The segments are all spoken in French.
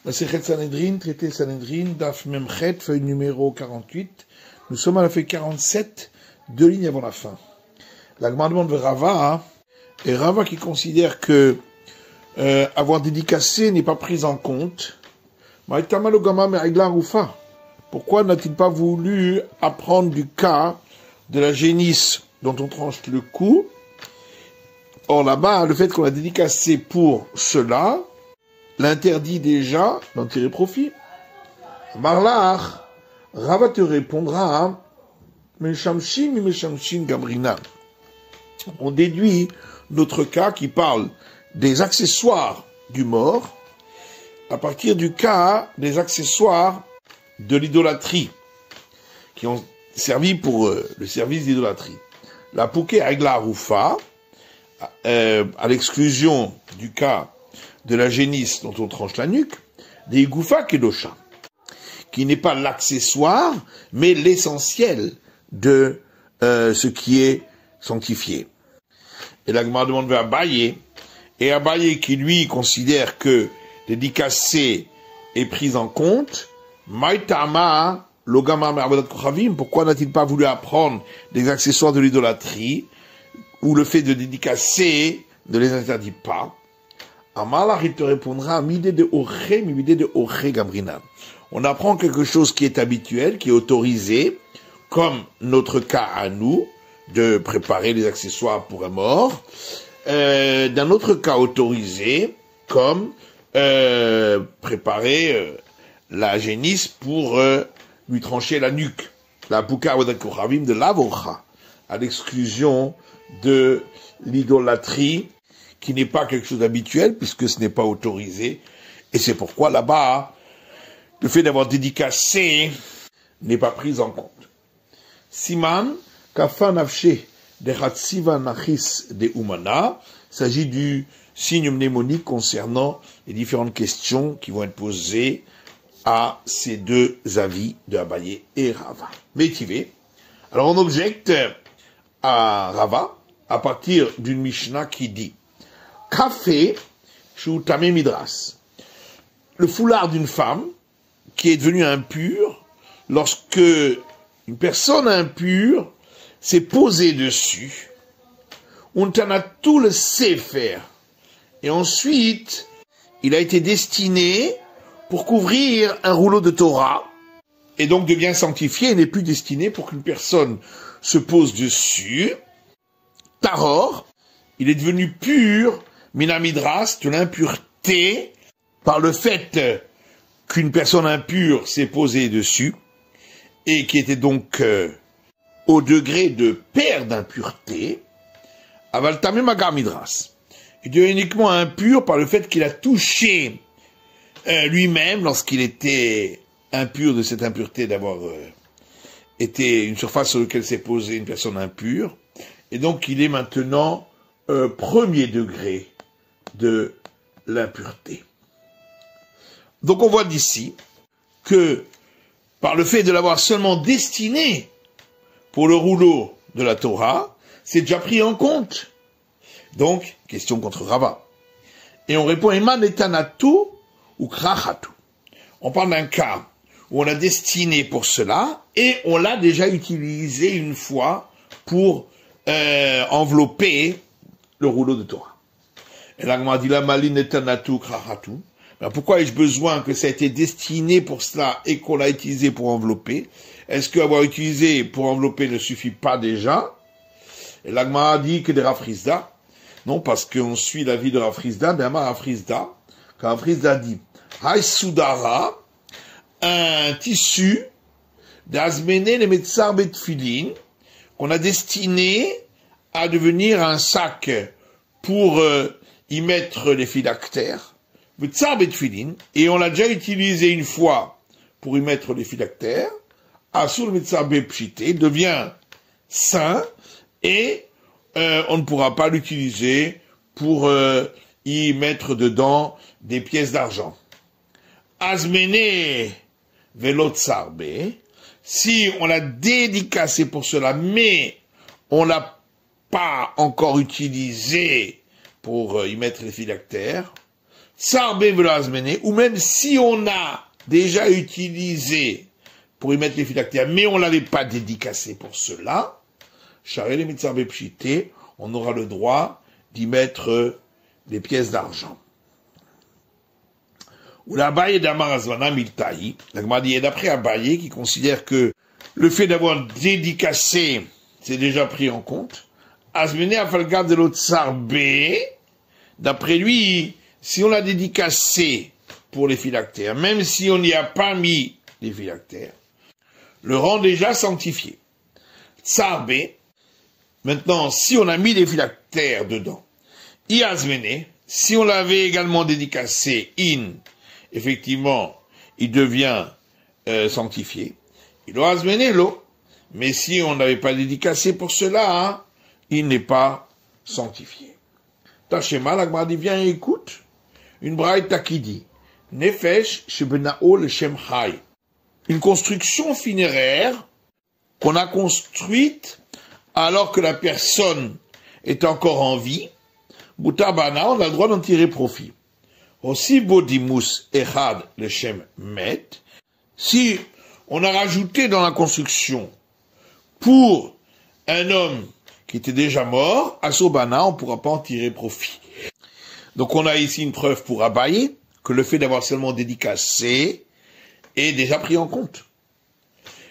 Masechet Sanhedrin, traité Sanhedrin, Daf Memchet, feuille numéro 48. Nous sommes à la feuille 47, 2 lignes avant la fin. La Gemara demande de Rava, et Rava qui considère que avoir dédicacé n'est pas pris en compte. Pourquoi n'a-t-il pas voulu apprendre du cas de la génisse dont on tranche le cou? Or là-bas, le fait qu'on a dédicacé pour cela l'interdit déjà d'en tirer profit. Marlach, Rava te répondra, Meshamshin mi Meshamshin Gabrina. On déduit notre cas qui parle des accessoires du mort à partir du cas des accessoires de l'idolâtrie qui ont servi pour le service d'idolâtrie. La Pouké Agla Rufa, à l'exclusion du cas de la génisse dont on tranche la nuque, des Goufa Kedosha, qui n'est pas l'accessoire, mais l'essentiel de ce qui est sanctifié. Et la Gemara demande vers Abaye, et Abaye qui lui considère que dédicacé est pris en compte, Maïtama, Logama Meravodat Kochavim, pourquoi n'a-t-il pas voulu apprendre des accessoires de l'idolâtrie, où le fait de dédicacer ne les interdit pas? Amalach, il te répondra, midé de oré, midé de oré Gabrina. On apprend quelque chose qui est habituel, qui est autorisé, comme notre cas à nous, de préparer les accessoires pour un mort, d'un autre cas autorisé, comme préparer la génisse pour lui trancher la nuque, la Pouka Avodat Kochavim de l'Avocha, à l'exclusion de l'idolâtrie, qui n'est pas quelque chose d'habituel, puisque ce n'est pas autorisé, et c'est pourquoi là-bas, le fait d'avoir dédicacé n'est pas pris en compte. Siman, Kafa Nafshe, de Hatsiva Nachis de Umana, s'agit du signe mnémonique concernant les différentes questions qui vont être posées à ces deux avis de Abaye et Rava. Métivé. Alors on objecte à Rava à partir d'une Mishnah qui dit Kafé Shutame Midras. Le foulard d'une femme qui est devenue impure lorsque une personne impure s'est posée dessus. On en a tout le sefer. Et ensuite, il a été destiné pour couvrir un rouleau de Torah, et donc devient sanctifié et n'est plus destiné pour qu'une personne se pose dessus. Taror, il est devenu pur, minamidras, de l'impureté, par le fait qu'une personne impure s'est posée dessus, et qui était donc au degré de père d'impureté, avaltame magar midras. Il devient uniquement impur par le fait qu'il a touché lui-même, lorsqu'il était impur de cette impureté, d'avoir été une surface sur laquelle s'est posée une personne impure, et donc il est maintenant premier degré de l'impureté. Donc on voit d'ici que par le fait de l'avoir seulement destiné pour le rouleau de la Torah, c'est déjà pris en compte. Donc, question contre Rava. Et on répond, Eman etanatu ou krachatu. On parle d'un cas où on a destiné pour cela, et on l'a déjà utilisé une fois pour envelopper le rouleau de Torah. Et là, on dit la maline etanatu krachatu. Alors pourquoi ai-je besoin que ça ait été destiné pour cela et qu'on l'a utilisé pour envelopper? Est-ce qu'avoir utilisé pour envelopper ne suffit pas déjà? Et l'Agma dit que des Rafrizda. Non, parce qu'on suit l'avis de Rafrizda, mais Rafrizda, quand Rafrizda dit Haïsoudara, un tissu d'Azmene le Metzar Betfilin, qu'on a destiné à devenir un sac pour y mettre les phylactères, Metzar Betfilin, et on l'a déjà utilisé une fois pour y mettre les phylactères, Asur Metzar Bepshite, il devient saint, et on ne pourra pas l'utiliser pour y mettre dedans des pièces d'argent. Azmene velot sarbe, si on l'a dédicacé pour cela, mais on l'a pas encore utilisé pour y mettre les phylactères, Tsarbe velo azmene, ou même si on a déjà utilisé pour y mettre les phylactères, mais on l'avait pas dédicacé pour cela, Charele mitzarbe pshité, on aura le droit d'y mettre des pièces d'argent. Ou l'Abaye d'Amar Azvana Miltaï, la Gemara dit, et d'après Abaye, qui considère que le fait d'avoir dédicacé, c'est déjà pris en compte, Azmene Afalgab de l'autre Sarbe, d'après lui, si on l'a dédicacé pour les phylactères, même si on n'y a pas mis les phylactères, le rend déjà sanctifié. Sarbe, maintenant, si on a mis les phylactères dedans, Iazmene, si on l'avait également dédicacé, effectivement, il devient sanctifié. Il doit azmene l'eau, mais si on n'avait pas dédicacé pour cela, hein, il n'est pas sanctifié. Tachema, la Gemara dit, viens et écoute, une braïta qui dit, Nefesh shebenao le shem hay, une construction funéraire qu'on a construite alors que la personne est encore en vie, Boutabana, on a le droit d'en tirer profit. Aussi bodimus echad le shem met, si on a rajouté dans la construction pour un homme qui était déjà mort, à Sobana, on ne pourra pas en tirer profit. Donc on a ici une preuve pour Abaye que le fait d'avoir seulement dédicacé est déjà pris en compte.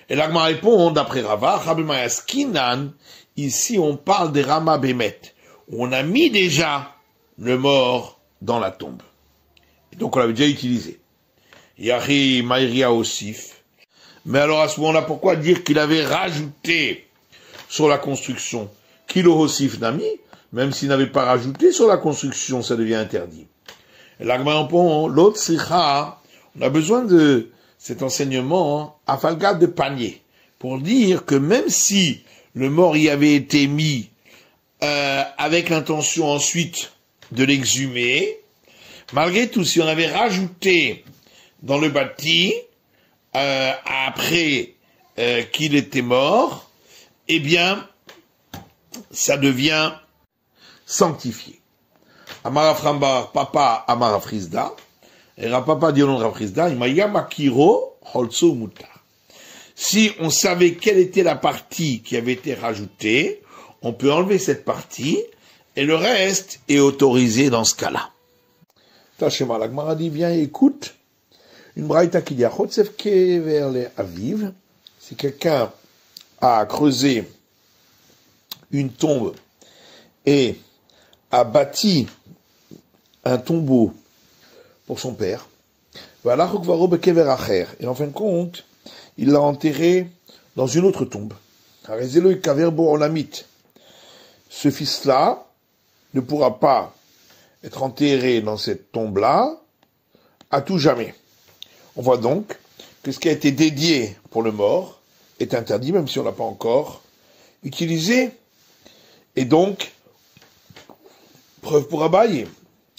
Et l'Agma répond, d'après Rava, Rabimayaskinan, ici on parle des Rama Bemet. On a mis déjà le mort dans la tombe. Et donc on l'avait déjà utilisé. Yari Maïria Osif. Mais alors à ce moment-là, pourquoi dire qu'il avait rajouté sur la construction Kilo Osif Nami, même s'il n'avait pas rajouté sur la construction, ça devient interdit. Et l'Agma répond, l'autre Sikha, on a besoin de cet enseignement à Falgade de panier, pour dire que même si le mort y avait été mis avec l'intention ensuite de l'exhumer, malgré tout, si on avait rajouté dans le bâti, après qu'il était mort, eh bien, ça devient sanctifié. Amaraframbar, papa Amarafrizda, et Rapapa dit au nom de Rafrizda, Imayamakiro Holso Muta. Si on savait quelle était la partie qui avait été rajoutée, on peut enlever cette partie, et le reste est autorisé dans ce cas-là. Tachema, la Gemara dit, viens, écoute, une braïta qui dit, Chotsef vers les Aviv, si quelqu'un a creusé une tombe et a bâti un tombeau pour son père, et en fin de compte, il l'a enterré dans une autre tombe. Ce fils-là ne pourra pas être enterré dans cette tombe-là à tout jamais. On voit donc que ce qui a été dédié pour le mort est interdit, même si on ne l'a pas encore utilisé. Et donc, preuve pour Abaye.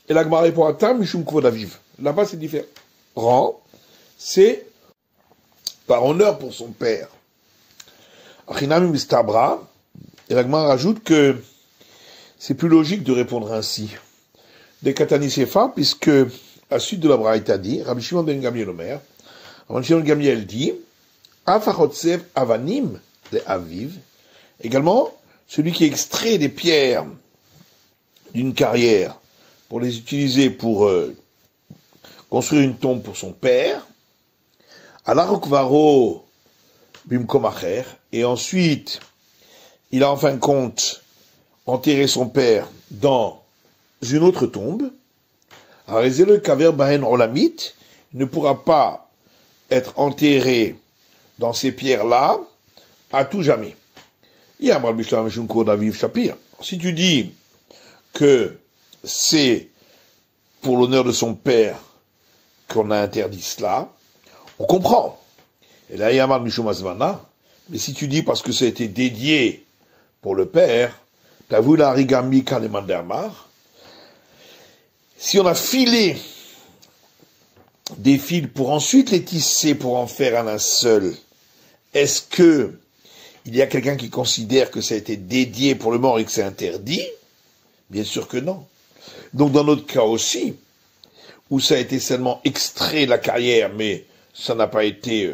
Et la Gemara répond à Tam, Mishum Kvod Aviv. Là-bas, c'est différent. C'est par honneur pour son père. Achinami Mistabra. Et la Gemara rajoute que c'est plus logique de répondre ainsi. Des Katani Sefa, puisque, à la suite de la Braïta dit, Rabbi Shimon ben Gamliel Omer, Rabbi Shimon ben Gamliel dit, Afachotsev Avanim de Aviv, également, celui qui extrait des pierres d'une carrière pour les utiliser pour construire une tombe pour son père, Alarokvaro Bimkomacher, et ensuite, il a en fin de compte enterré son père dans une autre tombe, le Kaver Bahen Olamit ne pourra pas être enterré dans ces pierres-là à tout jamais. Si tu dis que c'est pour l'honneur de son père qu'on a interdit cela, on comprend. Et là, il y a mal Mishum Azvana, mais si tu dis parce que ça a été dédié pour le père, t'as vu la rigami kalemandamar, si on a filé des fils pour ensuite les tisser pour en faire un linceul, est-ce que il y a quelqu'un qui considère que ça a été dédié pour le mort et que c'est interdit? Bien sûr que non. Donc dans notre cas aussi, où ça a été seulement extrait de la carrière, mais ça n'a pas été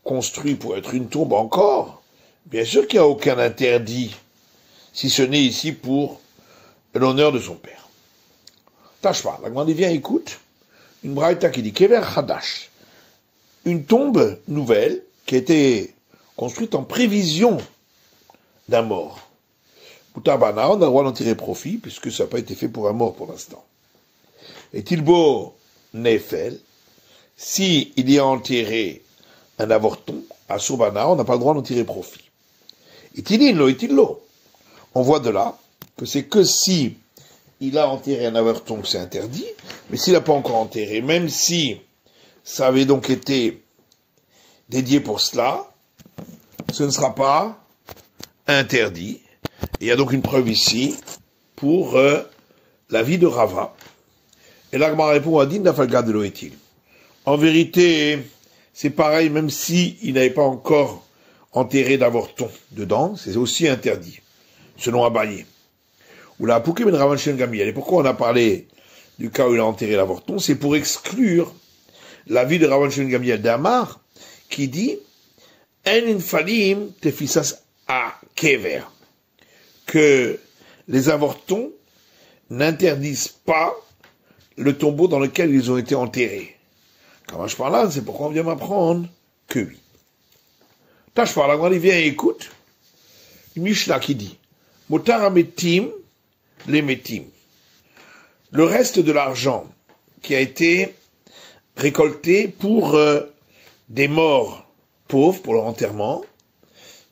construit pour être une tombe encore, bien sûr qu'il n'y a aucun interdit, si ce n'est ici pour l'honneur de son père. Tâche pas, la grande vient, écoute, une braïta qui dit Kever Hadash, une tombe nouvelle qui a été construite en prévision d'un mort. Boutabana, on a le droit d'en tirer profit, puisque ça n'a pas été fait pour un mort pour l'instant. Et Tilbo Nefel, si il y a enterré un avorton à Soubana, on n'a pas le droit d'en tirer profit. Et Tillo, on voit de là que c'est que si il a enterré un avorton que c'est interdit, mais s'il n'a pas encore enterré, même si ça avait donc été dédié pour cela, ce ne sera pas interdit. Et il y a donc une preuve ici pour la vie de Rava. Et l'Agma répond à Din d'Afalga de l'Oetil. En vérité, c'est pareil, même si il n'avait pas encore enterré d'avorton dedans, c'est aussi interdit, selon Abaye. Ou la Pouké ben Ravan Shen Gamliel. Et pourquoi on a parlé du cas où il a enterré l'avorton? C'est pour exclure la vie de Ravan Shen Gamliel d'Amar, qui dit En infalim tefisas a kever, que les avortons n'interdisent pas le tombeau dans lequel ils ont été enterrés. Quand je parle là, c'est pourquoi on vient m'apprendre que oui. Tâche par la grande, il vient et écoute. Une Mishnah qui dit Motar ametim les metim. Le reste de l'argent qui a été récolté pour des morts pauvres, pour leur enterrement,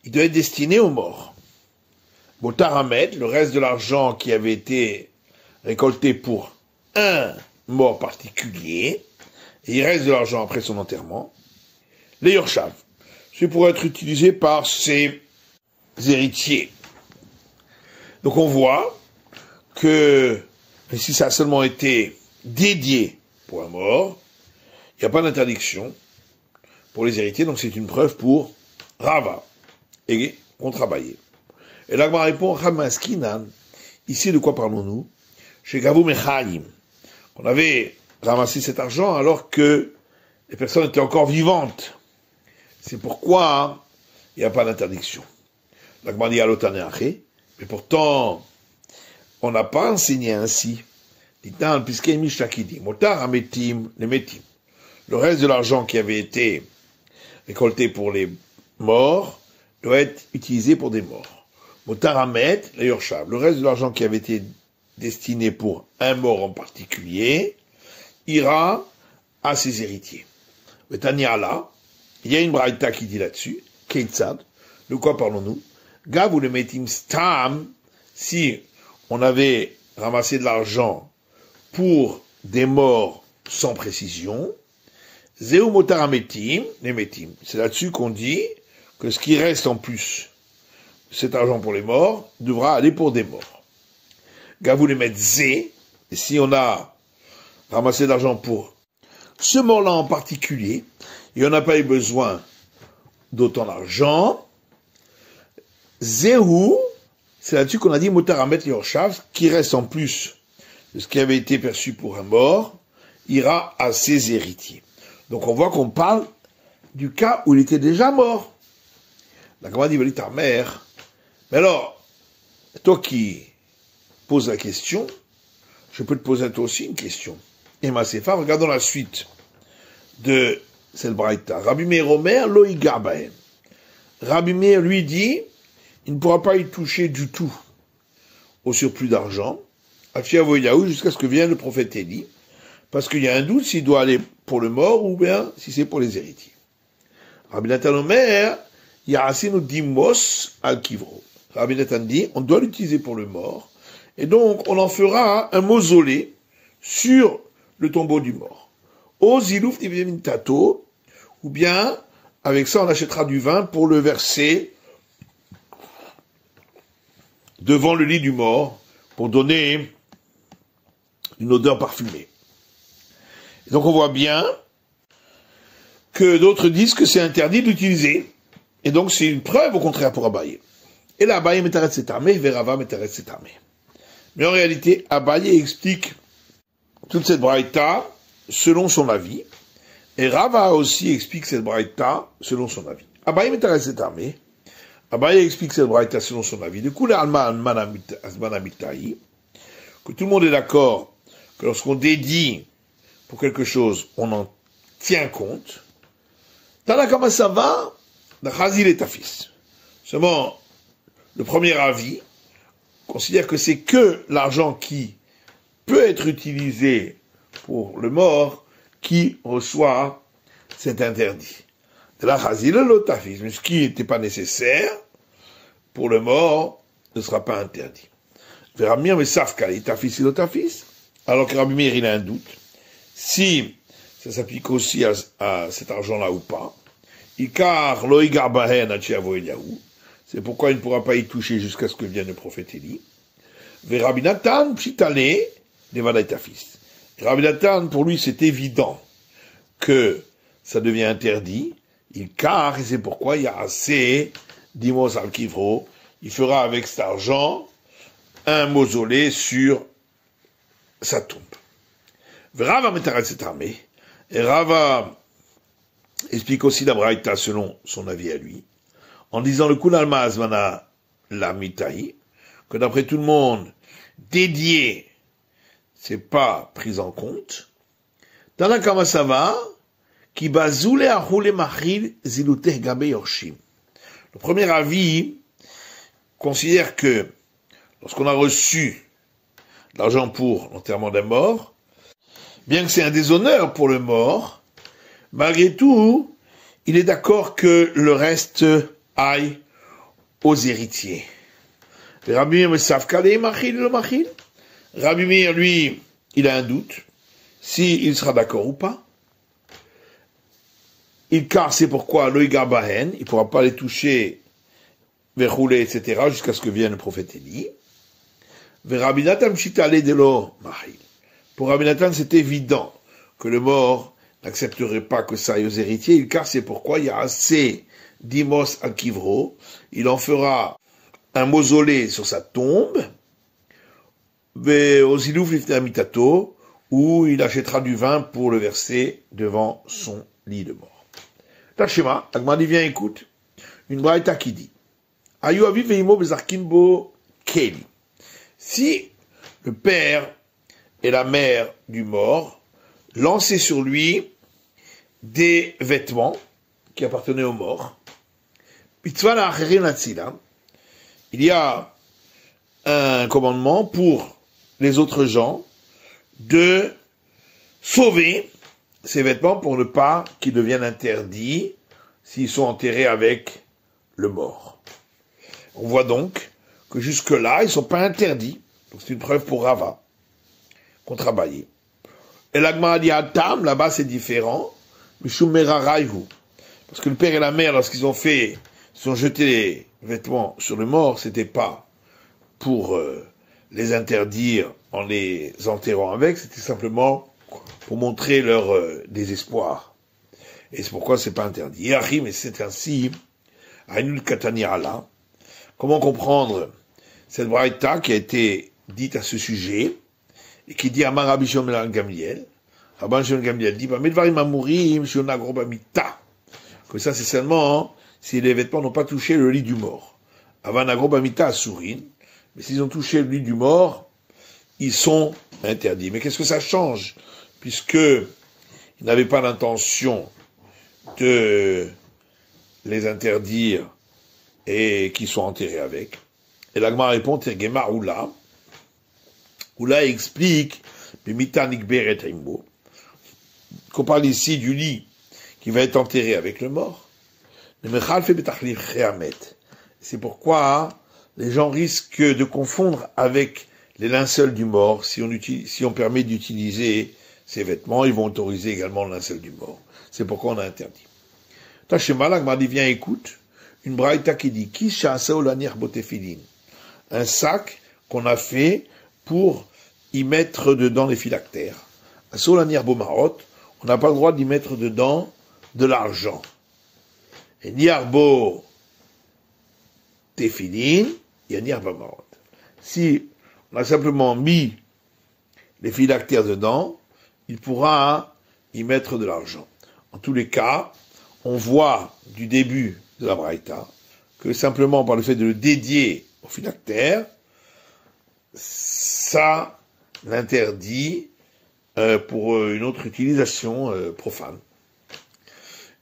il doit être destiné aux morts. Motar amet, le reste de l'argent qui avait été récolté pour un mort particulier, et il reste de l'argent après son enterrement, les yorshav, c'est pour être utilisé par ses héritiers. Donc on voit que si ça a seulement été dédié pour un mort, il n'y a pas d'interdiction pour les héritiers, donc c'est une preuve pour Rava et contre Abaye. Et là, on répond, Ramaskinan, ici de quoi parlons-nous? Chez Gavou Mechaim. On avait ramassé cet argent alors que les personnes étaient encore vivantes. C'est pourquoi il n'y a pas d'interdiction. L'Agma dit Alotaneaché, mais pourtant, on n'a pas enseigné ainsi. Dit-on, puisqu'il y a Mishnah qui dit, Motar ametim, les metim. Le reste de l'argent qui avait été récolté pour les morts doit être utilisé pour des morts. Motar amet, les yorshav. Le reste de l'argent qui avait été destiné pour un mort en particulier ira à ses héritiers. Mais Taniala, il y a une braïta qui dit là-dessus, Keitzad, de quoi parlons-nous? Gav ou le metim stam, si on avait ramassé de l'argent pour des morts sans précision, Zeu motar ametim, les metim. C'est là-dessus qu'on dit que ce qui reste en plus, cet argent pour les morts, devra aller pour des morts. Gavou les mettre zé, et si on a ramassé de l'argent pour ce mort-là en particulier, et on n'a pas eu besoin d'autant d'argent, zéhou, c'est là-dessus qu'on a dit motar amet yorshav, qui reste en plus de ce qui avait été perçu pour un mort, ira à ses héritiers. Donc on voit qu'on parle du cas où il était déjà mort. La Gemara dit, ta mère. Mais alors, toi qui poses la question, je peux te poser toi aussi une question. Et ma Sefa, regardons la suite de cette braïta. Rabbi Meir Omer, lo yigar bahem. Rabbi Meir lui dit, il ne pourra pas y toucher du tout au surplus d'argent, à Fiavoyahu, jusqu'à ce que vienne le prophète Élie, parce qu'il y a un doute s'il doit aller pour le mort ou bien si c'est pour les héritiers. Rabbi Nathan Omer, Yarasinu dimos al kivro. Rabbi Nathan dit, on doit l'utiliser pour le mort, et donc on en fera un mausolée sur le tombeau du mort. O zilouf divimin tato, ou bien, avec ça on achètera du vin pour le verser devant le lit du mort, pour donner une odeur parfumée. Et donc on voit bien que d'autres disent que c'est interdit d'utiliser. Et donc c'est une preuve au contraire pour Abaye. Et là, Abaye m'étaret cette armée, Verava m'étaret cette armée. Mais en réalité, Abaye explique toute cette braïta selon son avis. Et Rava aussi explique cette braïta selon son avis. Abaye m'intéresse cette armée. Abaye explique cette braïta selon son avis. De coup, que tout le monde est d'accord que lorsqu'on dédie pour quelque chose, on en tient compte. Tanakama ça va, Chazil est ta fils. Seulement, le premier avis considère que c'est que l'argent qui peut être utilisé pour le mort qui reçoit cet interdit. De la Chazil ta fils. Mais ce qui n'était pas nécessaire pour le mort ne sera pas interdit. Rabbi mais savent qu'elle est ta fils et ta fils. Alors que Rabbi Meir, il a un doute. Si ça s'applique aussi à cet argent-là ou pas. Ikar loïgar bahen achiavo eliaou. C'est pourquoi il ne pourra pas y toucher jusqu'à ce que vienne le prophète Élie. Rabbi Nathan, pshitale, nevada ta fils. Rabbi Nathan, pour lui, c'est évident que ça devient interdit. Car, et c'est pourquoi il y a assez d'imos al kivro. Il fera avec cet argent un mausolée sur sa tombe. Rava m'intéresse cette armée. Et Rava explique aussi la braïta selon son avis à lui. En disant le Kulal Ma'azmana la mitaï, que d'après tout le monde, dédié, c'est pas pris en compte. Dans la Kamasava, qui bazoule à roule machil ziluteh gabe yorshim. Le premier avis considère que lorsqu'on a reçu l'argent pour l'enterrement d'un mort, bien que c'est un déshonneur pour le mort, malgré tout, il est d'accord que le reste aille aux héritiers. Rabbi Meir me savent qu'aller machil le machil. Rabbi Meir, lui, il a un doute, s'il sera d'accord ou pas. Car c'est pourquoi l'oïgar bahen, il ne pourra pas les toucher, verrouler, etc., jusqu'à ce que vienne le prophète Élie. Rabbi Nathan mshitale de lo machil. Pour Rabbi Nathan, c'est évident que le mort n'accepterait pas que ça aille aux héritiers, car c'est pourquoi il y a assez d'imos al kivro, il en fera un mausolée sur sa tombe, aux ilouf mitato, où il achètera du vin pour le verser devant son lit de mort. Tachema, Agmadi vient écoute, une braïta qui dit, Ayu aviv veimo bezarkinbo keli. Si le père et la mère du mort lançaient sur lui des vêtements qui appartenaient au mort, il y a un commandement pour les autres gens de sauver ces vêtements pour ne pas qu'ils deviennent interdits s'ils sont enterrés avec le mort. On voit donc que jusque-là, ils ne sont pas interdits. Donc c'est une preuve pour Rava qu'on travaillait. Et l'Agma dit Atam, là-bas c'est différent. Parce que le père et la mère, lorsqu'ils ont jeté les vêtements sur le mort, c'était pas pour les interdire en les enterrant avec, c'était simplement pour montrer leur désespoir. Et c'est pourquoi c'est pas interdit. Mais c'est ainsi, Ainul Kataniala. Comment comprendre cette braïta qui a été dite à ce sujet, et qui dit à Rabbi Shimon Gamliel, Rabbi Shimon Gamliel dit, que ça c'est seulement si les vêtements n'ont pas touché le lit du mort. Avant agrobamita à Sourin, mais s'ils ont touché le lit du mort, ils sont interdits. Mais qu'est-ce que ça change? Puisque ils n'avaient pas l'intention de les interdire et qu'ils soient enterrés avec. Et l'Agma répond, Tergema Oula. Oula explique, qu'on parle ici du lit qui va être enterré avec le mort. C'est pourquoi les gens risquent de confondre avec les linceuls du mort. Si on permet d'utiliser ces vêtements, ils vont autoriser également le linceul du mort. C'est pourquoi on a interdit. Tachema, l'Agma dit, viens écoute, une braïta qui dit, un sac qu'on a fait pour y mettre dedans les phylactères. On n'a pas le droit d'y mettre dedans de l'argent. Et niarbo tefilin, il y a niarba marot. Si on a simplement mis les phylactères dedans, il pourra y mettre de l'argent. En tous les cas, on voit du début de la Braïta que simplement par le fait de le dédier au phylactère, ça l'interdit pour une autre utilisation profane.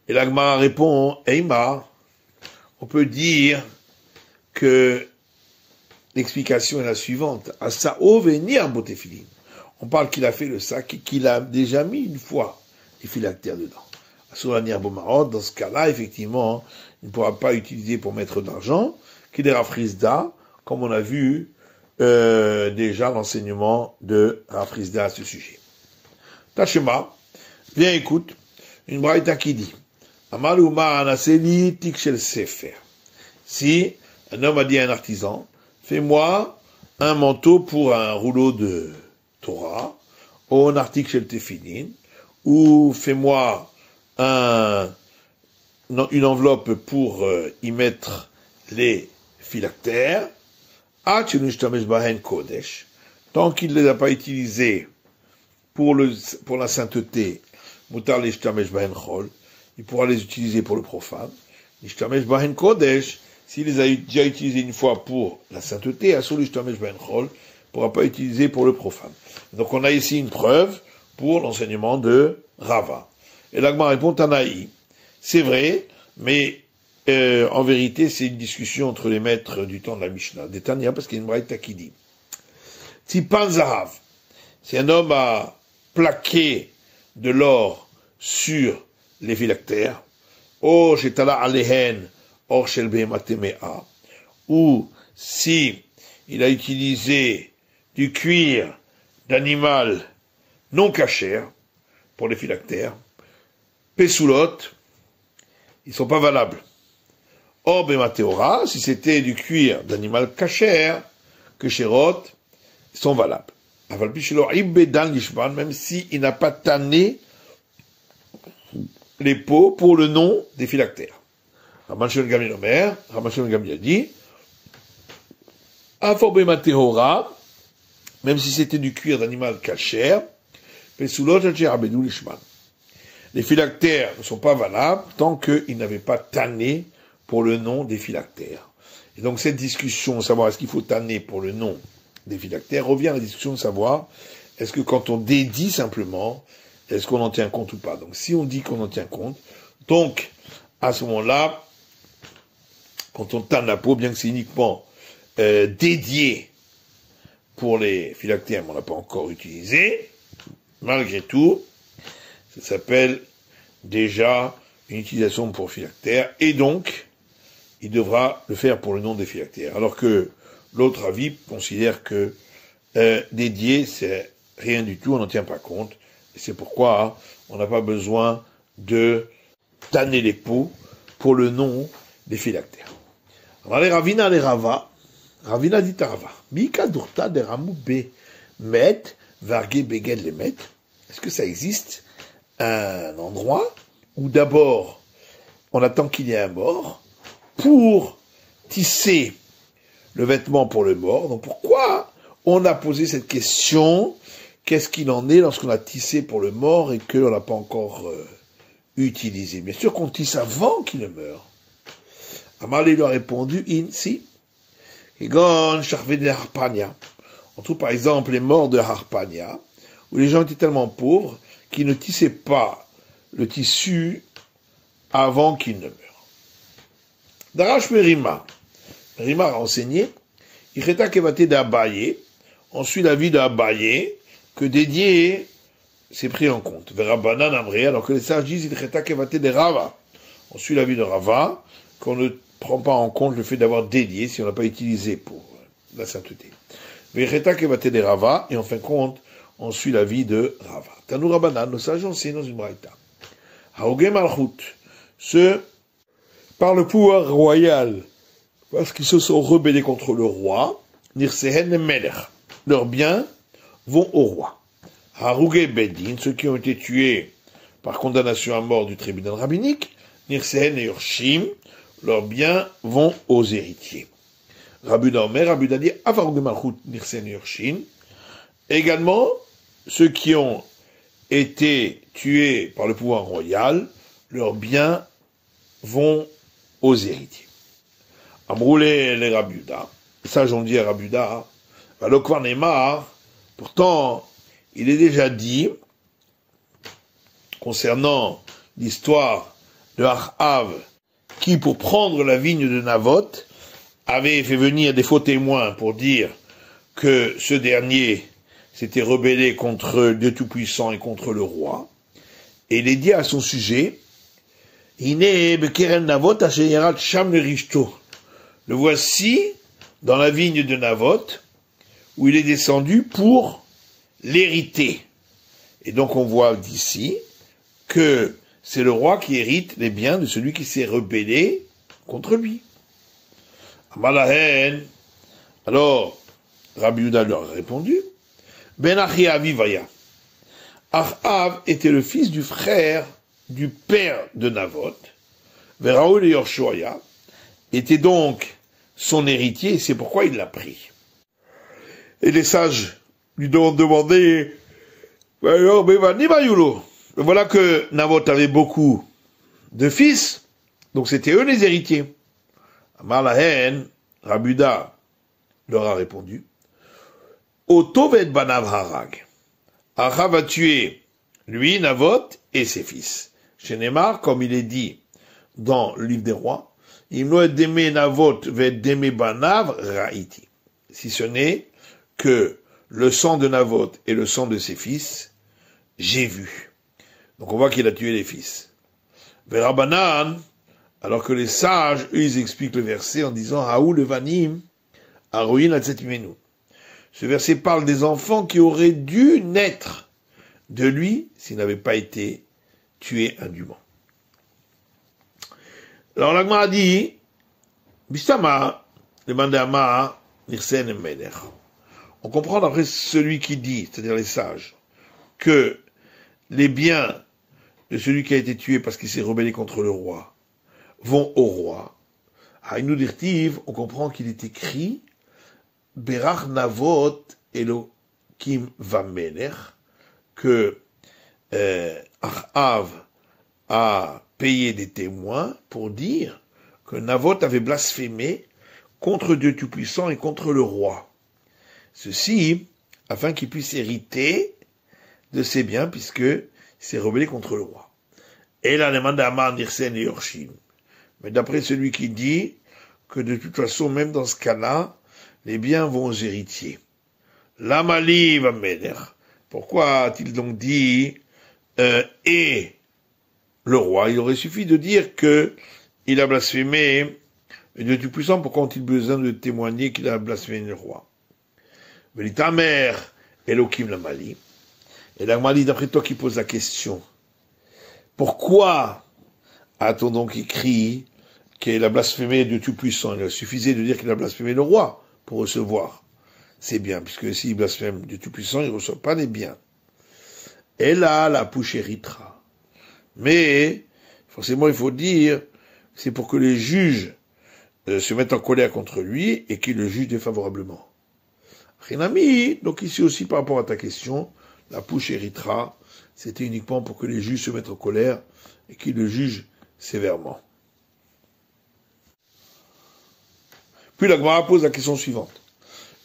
Et l'Agmara répond, Eima, on peut dire que l'explication est la suivante. Asao venir botéphilin. On parle qu'il a fait le sac et qu'il a déjà mis une fois les phylactères dedans. Asao venir bomarot, dans ce cas-là, effectivement, il ne pourra pas utiliser pour mettre de l'argent, qu'il est rafrizda, comme on a vu déjà l'enseignement de Rafrizda à ce sujet. Tachema, viens écoute, une braïta qui dit, Amaluma anaseli tik shel sefer. Si un homme a dit à un artisan, fais-moi un manteau pour un rouleau de Torah, ou un article shel tefillin, ou fais-moi une enveloppe pour y mettre les phylactères, tant qu'il ne les a pas utilisés pour la sainteté, il pourra les utiliser pour le profane. S'il les a déjà utilisés une fois pour la sainteté, il ne pourra pas utiliser pour le profane. Donc on a ici une preuve pour l'enseignement de Rava. Et l'Agma répond Tanaï. C'est vrai, mais en vérité, c'est une discussion entre les maîtres du temps de la Mishnah, des Tanya, parce qu'il y a une braïta qui dit Tipan Zahav, si un homme a plaqué de l'or sur les phylactères, or shetala alehen, or shel behematemea, ou si il a utilisé du cuir d'animal non cachère pour les phylactères, pesoulot, ils sont pas valables. Or, Bemateora, si c'était du cuir d'animal cachère, que Shérot, ils sont valables. Même s'il n'a pas tanné les peaux pour le nom des phylactères. Raman Shimon Gamliel Omer, Raman Shimon Gamliel dit, Afor Bemateora, même si c'était du cuir d'animal cachère, Pesoulot Abedou Lishman. Les phylactères ne sont pas valables tant qu'ils n'avaient pas tanné pour le nom des phylactères. Et donc cette discussion, savoir est-ce qu'il faut tanner pour le nom des phylactères, revient à la discussion de savoir est-ce que quand on dédie simplement, est-ce qu'on en tient compte ou pas. Donc si on dit qu'on en tient compte, donc à ce moment-là, quand on tanne la peau, bien que c'est uniquement dédié pour les phylactères, mais on n'a pas encore utilisé, malgré tout, ça s'appelle déjà une utilisation pour phylactère, et donc, il devra le faire pour le nom des phylactères. Alors que l'autre avis considère que dédié, c'est rien du tout, on n'en tient pas compte, et c'est pourquoi on n'a pas besoin de tanner les peaux pour le nom des phylactères. Alors les Ravina, les Rava, Ravina dit à Rava, Mika durta de ramou be met, varge beged le met, est-ce que ça existe un endroit où d'abord on attend qu'il y ait un mort pour tisser le vêtement pour le mort. Donc pourquoi on a posé cette question, qu'est-ce qu'il en est lorsqu'on a tissé pour le mort et que l'on n'a pas encore utilisé? Bien sûr qu'on tisse avant qu'il ne meure. Amalé lui a répondu, si. On trouve par exemple les morts de Harpania, où les gens étaient tellement pauvres qu'ils ne tissaient pas le tissu avant qu'il ne meure. Darash Merima a enseigné, Ireta Kevate d'Abaye, on suit la vie d'Abaye, que dédié, c'est pris en compte. Verabanan Amré, alors que les sages disent, Ireta Kevate de Rava, on suit la vie de Rava, qu'on ne prend pas en compte le fait d'avoir dédié, si on n'a pas utilisé pour la sainteté. Ireta Kevate de Rava, et en fin de compte, on suit la vie de Rava. Tanou Rabanan, nos sages enseignent dans une braïta. Haogé Malchut, ceux par le pouvoir royal, parce qu'ils se sont rebellés contre le roi, Nirsehen Melech, leurs biens vont au roi. Harougé Bedin, ceux qui ont été tués par condamnation à mort du tribunal rabbinique, Nirsehen et Yorshim, leurs biens vont aux héritiers. Rabbi Omer, Rabbi dit, Avarougé Malchut, Nirsehen et Yorshim, également, ceux qui ont été tués par le pouvoir royal, leurs biens vont aux héritiers. Amroulé les Rabuda, ça j'en dis à Rabuda, pourtant, il est déjà dit, concernant l'histoire de Achav, qui, pour prendre la vigne de Naboth, avait fait venir des faux témoins pour dire que ce dernier s'était rebellé contre Dieu Tout-Puissant et contre le roi. Et il est dit à son sujet, le voici dans la vigne de Naboth, où il est descendu pour l'hériter. Et donc on voit d'ici que c'est le roi qui hérite les biens de celui qui s'est rebellé contre lui. Amalahen, alors Rabbi Yehuda leur a répondu, Ben Achi Avivaya. Achav était le fils du frère du père de Naboth, Veraoul et Yorshoya, était donc son héritier, et c'est pourquoi il l'a pris. Et les sages lui ont demandé, voilà que Naboth avait beaucoup de fils, donc c'était eux les héritiers. Amar lahen, Rabbi Yehuda leur a répondu, Otovet banav harag. Achav a tué, lui, Naboth, et ses fils. Chez Neymar, comme il est dit dans le livre des rois, si ce n'est que le sang de Naboth et le sang de ses fils, j'ai vu. Donc on voit qu'il a tué les fils. Verabanan, alors que les sages, eux, ils expliquent le verset en disant Haou le vanim, Aroïn atzetimenu. Ce verset parle des enfants qui auraient dû naître de lui s'il n'avait pas été tué indûment. Alors l'Agma a dit, Bistama, demandé à Ma, Nirsen et Meder. On comprend d'après celui qui dit, c'est-à-dire les sages, que les biens de celui qui a été tué parce qu'il s'est rebellé contre le roi vont au roi. À une dirtive, on comprend qu'il est écrit Berach Naboth Elokim Vamelech, que Achav a payé des témoins pour dire que Naboth avait blasphémé contre Dieu Tout-Puissant et contre le roi. Ceci afin qu'il puisse hériter de ses biens puisque il s'est rebellé contre le roi. Et là, demande à Amar Nirsen et Yorshin. Mais d'après celui qui dit que de toute façon, même dans ce cas-là, les biens vont aux héritiers. L'Amali va m'aider. Pourquoi a-t-il donc dit et le roi? Il aurait suffi de dire que il a blasphémé Dieu Tout-Puissant. Pourquoi ont-ils besoin de témoigner qu'il a blasphémé le roi? Velitamer Elokim l'Amali. Et l'Amali, d'après toi qui pose la question, pourquoi a-t-on donc écrit qu'il a blasphémé Dieu Tout-Puissant? Il suffisait de dire qu'il a blasphémé le roi pour recevoir ses biens, puisque s'il blasphème Dieu Tout-Puissant, il ne reçoit pas les biens. Et là, la pouche héritera. Mais, forcément, il faut dire, c'est pour que les juges se mettent en colère contre lui et qu'ils le jugent défavorablement. Rinami, donc ici aussi par rapport à ta question, la pouche héritera, c'était uniquement pour que les juges se mettent en colère et qu'ils le jugent sévèrement. Puis la Gemara pose la question suivante.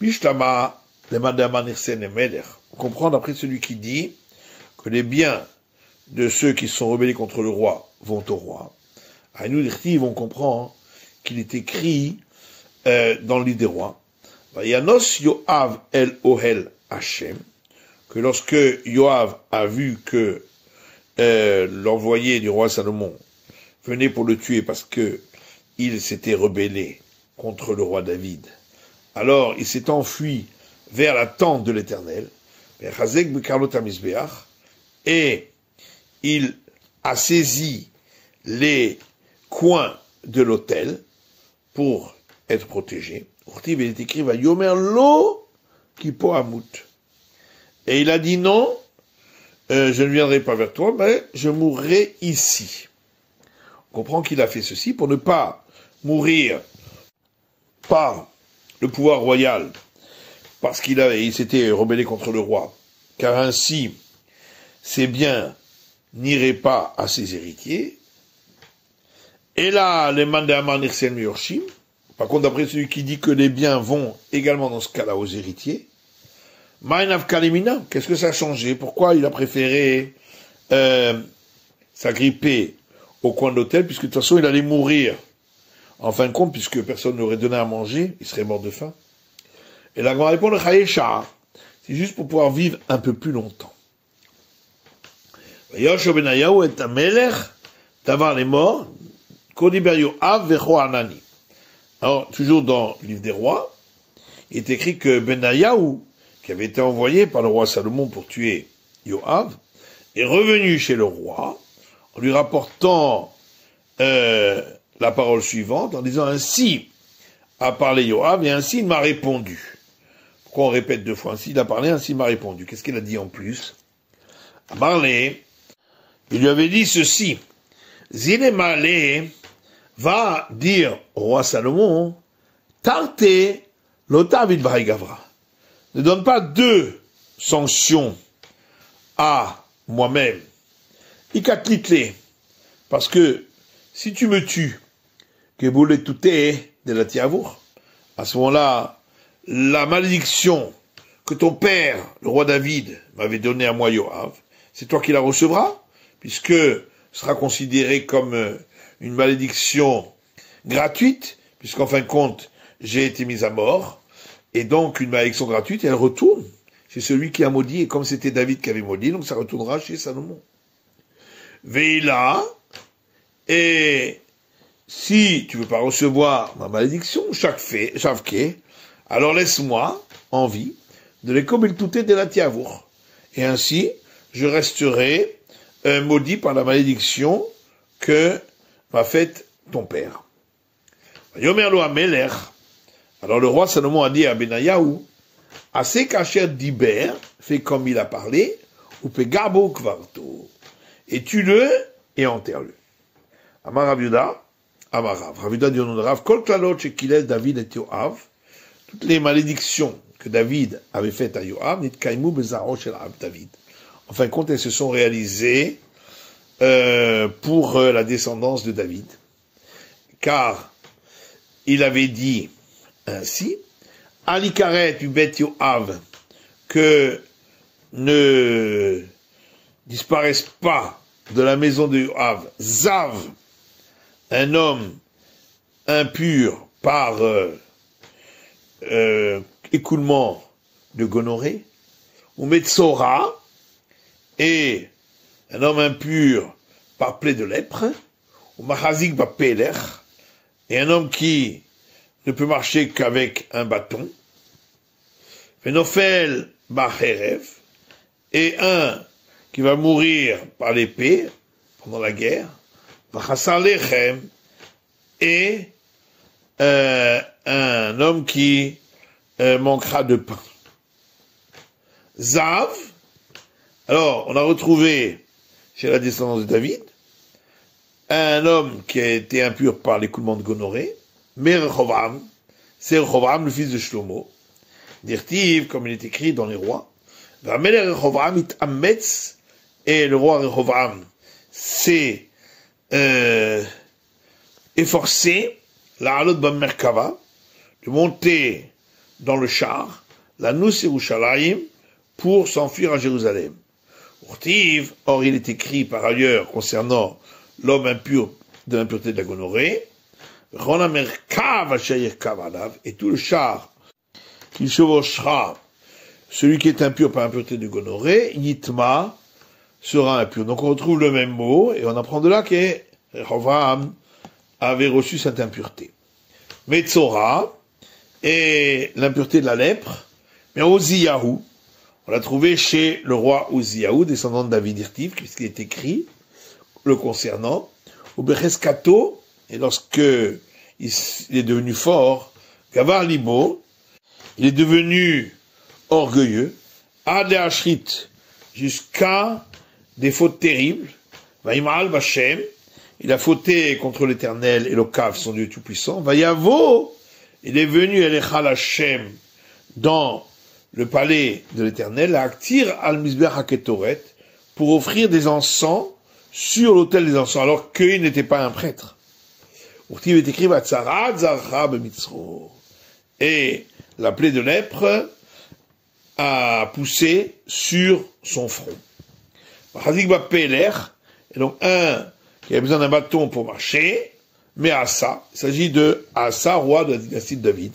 Bishtama, les Madama Nirsen et Meder. On comprend d'après celui qui dit que les biens de ceux qui se sont rebellés contre le roi vont au roi. À nous, les on comprend qu'il est écrit dans le livre des rois. Yanos Yoav el Ohel Hashem, que lorsque Yoav a vu que l'envoyé du roi Salomon venait pour le tuer parce que il s'était rebellé contre le roi David, alors il s'est enfui vers la tente de l'Éternel, et il a saisi les coins de l'autel pour être protégé. Il est écrit Yomer lo kipo amut. Et il a dit non, je ne viendrai pas vers toi, mais je mourrai ici. On comprend qu'il a fait ceci pour ne pas mourir par le pouvoir royal, parce qu'il s'était rebellé contre le roi, car ainsi ses biens n'iraient pas à ses héritiers. Et là, les mandamans nirsen miorshim. Par contre, d'après celui qui dit que les biens vont également dans ce cas-là aux héritiers, Ma'inav kalimina, qu'est-ce que ça a changé? Pourquoi il a préféré s'agripper au coin de l'hôtel, puisque de toute façon il allait mourir en fin de compte, puisque personne ne l'aurait donné à manger, il serait mort de faim. Et là, on va répondre c'est juste pour pouvoir vivre un peu plus longtemps. Yoshua ben Ayahu est un melech d'avoir les morts, Kodiber Yoav vecho Anani. Alors, toujours dans le livre des rois, il est écrit que Ben Ayahu, qui avait été envoyé par le roi Salomon pour tuer Yoav, est revenu chez le roi, en lui rapportant la parole suivante, en disant ainsi a parlé Yoav, et ainsi il m'a répondu. Pourquoi on répète deux fois ainsi? Il a parlé, ainsi il m'a répondu. Qu'est-ce qu'il a dit en plus? Amarlé, il lui avait dit ceci. Zine Malé va dire au roi Salomon, Tarte l'otavid vaigavra. Ne donne pas deux sanctions à moi-même. Ikatlitle. Parce que si tu me tues, que boule tout est de la tiavour, à ce moment-là, la malédiction que ton père, le roi David, m'avait donnée à moi, Yoav, c'est toi qui la recevras, puisque ce sera considéré comme une malédiction gratuite, puisqu'en fin de compte, j'ai été mis à mort, et donc une malédiction gratuite, elle retourne chez celui qui a maudit, et comme c'était David qui avait maudit, donc ça retournera chez Salomon. Veilla, et si tu veux pas recevoir ma malédiction, Shavke, alors laisse-moi en vie de l'école touté de la tiavour. Et ainsi, je resterai maudit par la malédiction que m'a faite ton père. Yomerlo Ameler. Alors le roi Salomon a dit à Benayahu, assez caché d'Iber, fait comme il a parlé, ou pegabo kvarto, et tue-le et enterre-le. Amar Rav Amarav. Rav Yuda dit au nom de Rav, kol klalot shekiles David et Yoav, toutes les malédictions que David avait faites à Yoav, nit kaimu bezaro shel David. En fin de compte, elles se sont réalisées pour la descendance de David. Car il avait dit ainsi, Alikaret ubet Yoav, que ne disparaissent pas de la maison de Yoav, Zav, un homme impur par écoulement de gonorrhée, ou Metzora, et un homme impur par plaie de lèpre, ou Machazik Bapeler, et un homme qui ne peut marcher qu'avec un bâton, Fenofel Bacherev, et un qui va mourir par l'épée pendant la guerre, Vachassar Lechem, et un homme qui manquera de pain. Zav, alors on a retrouvé chez la descendance de David un homme qui a été impur par l'écoulement de gonorrhée, mais Rehoboam, c'est Rehoboam le fils de Shlomo, Dirtiv, comme il est écrit dans les rois, Vameler Rehoboam it Ametz, et le roi Rehoboam s'est efforcé, la halot ba merkava, de monter dans le char, la nous Yerushalayim, pour s'enfuir à Jérusalem. Urtiv, or il est écrit par ailleurs concernant l'homme impur de l'impureté de la gonorrhée, et tout le char qu'il chevauchera, celui qui est impur par l'impureté de gonorrhée, Yitma, sera impur. Donc on retrouve le même mot, et on apprend de là que Rehoboam avait reçu cette impureté. Metzora, et l'impureté de la lèpre, mais Oziyahu, on l'a trouvé chez le roi Oziyahu, descendant de David Irtiv, puisqu'il est écrit le concernant, au Becheskato, et lorsque il est devenu fort, Gavar Libo, il est devenu orgueilleux, Ad Ashrit, jusqu'à des fautes terribles, Vaïmal Bachem, il a fauté contre l'Éternel et l'Okav, son Dieu tout-puissant, Vaïavo, il est venu Elechal Hashem dans le palais de l'Éternel, à Aktir al-Mizbeach HaKetoret, pour offrir des encens sur l'autel des encens, alors qu'il n'était pas un prêtre. Et la plaie de lèpre a poussé sur son front. Et donc un qui avait besoin d'un bâton pour marcher, mais Asa, il s'agit de Asa, roi de la dynastie de David.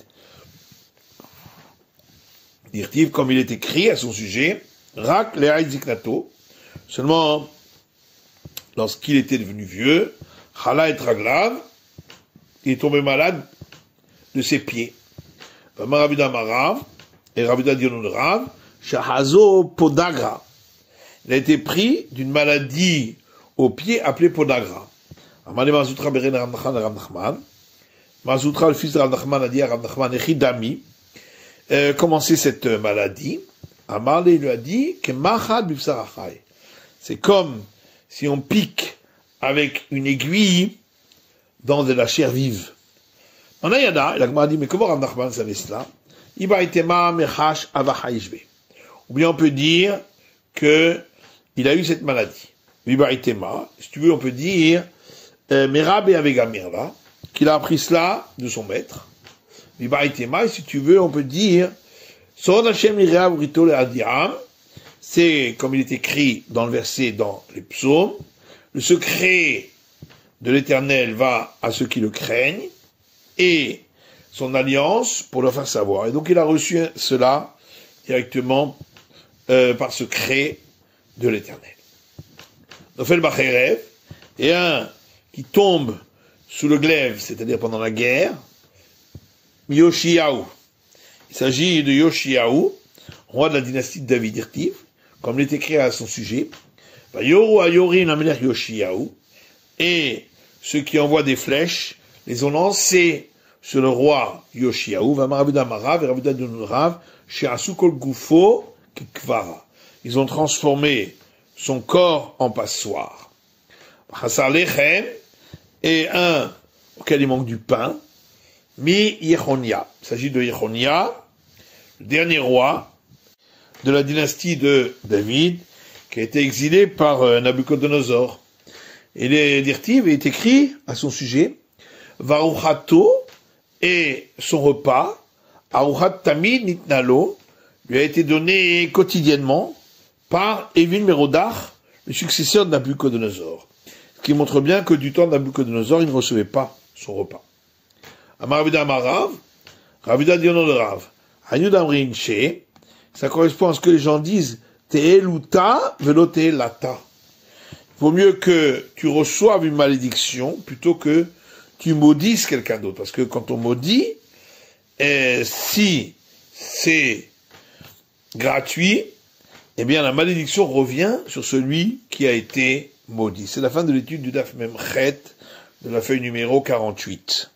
Dirtiv, comme il est écrit à son sujet, Rak le'ay ziknato, seulement lorsqu'il était devenu vieux, Chala et Raglav, il est tombé malade de ses pieds. Ravida Marav, et Ravida Dionon Rav, Shahazo Podagra. Il a été pris d'une maladie au pied appelée Podagra. Amale Mazoutra Beren Rav Nachman, Mazoutra, le fils de Rav Nachman, a dit à Rav Nachman, Echidami, commencer cette maladie. Amale lui a dit que Mahad Bifsarachai. C'est comme si on pique avec une aiguille dans de la chair vive. On a yada, il a dit, mais comment Rav Nachman savait cela? Ibaitema mechash avachaishbe. Ou bien on peut dire que il a eu cette maladie. Ibaitema, si tu veux, on peut dire Merab et Avegamirla, qu'il a appris cela de son maître. Ibaitema, si tu veux, on peut dire Son Hashem Irav Rito le Adiram, c'est comme il est écrit dans le verset dans les psaumes, le secret de l'Éternel va à ceux qui le craignent, et son alliance pour leur faire savoir. Et donc il a reçu cela directement par secret de l'Éternel. Nofel Bacherev, et un qui tombe sous le glaive, c'est-à-dire pendant la guerre, Yoshiaou. Il s'agit de Yoshiaou, roi de la dynastie de David Irtiv, comme il est écrit à son sujet. Yoru Ayorin Amelech Yoshiaou, et ceux qui envoient des flèches les ont lancés sur le roi Yoshiaou, Vamaravuda Marav et Ravuda Dunurav, chez Asukol Gufo Kikvara. Ils ont transformé son corps en passoire. Chassar Lechem, et un auquel il manque du pain, Mi Yechonia. Il s'agit de Yechonia, le dernier roi de la dynastie de David, qui a été exilé par Nabucodonosor. Et les dirtives est écrit à son sujet, Varuchato, et son repas, Aruchat Tamid Nitnalo, lui a été donné quotidiennement par Evin Merodach, le successeur de Nabucodonosor. Ce qui montre bien que du temps de Nabucodonosor, il ne recevait pas son repas. Amaravida Amarav, Ravida Dionon de Rav, Hayudam Rinche, ça correspond à ce que les gens disent, Te'eluta velo te'elata. Il vaut mieux que tu reçoives une malédiction plutôt que tu maudisses quelqu'un d'autre. Parce que quand on maudit, si c'est gratuit, eh bien la malédiction revient sur celui qui a été maudit. C'est la fin de l'étude du Daf Memchet de la feuille numéro 48.